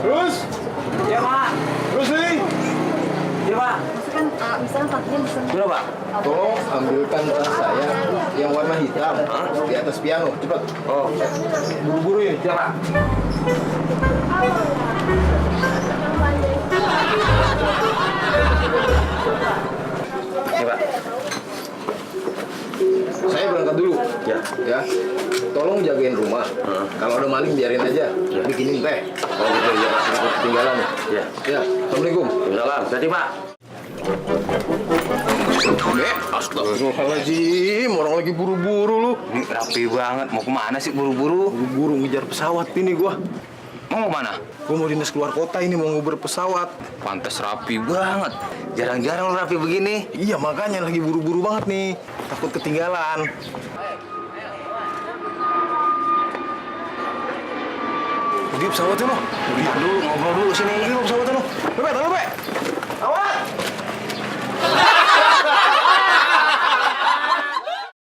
Terus? Ya, Pak. Terus nih? Ya, Pak. Misalnya pakai misalnya. Sudah, Pak. Tolong ambilkan tas saya yang warna hitam di atas piano. Cepat. Oh, Buru-buru ini. ya, Pak. Ya, Pak. Saya berangkat dulu. Ya. Ya. Tolong jagain rumah. Kalau ada maling biarin aja. Bikinin teh. Kalau gitu ya, takut ketinggalan. Ya. Ya. Assalamualaikum. Salam. Jadi, Pak. Astagfirullahaladzim, orang lagi buru-buru lu. Ini rapi banget. Mau kemana sih buru-buru? Buru-buru ngejar pesawat ini gua. Mau kemana? Gua mau dinas keluar kota ini, mau nguber pesawat. Pantes rapi banget. Jarang-jarang lu rapi begini. Iya, makanya lagi buru-buru banget nih. Takut ketinggalan. Di pesawatnya lo. Bentar dulu, ngobrol dulu sini. Ini lo pesawatnya lo. Bebe, tahu Bebe. Awat.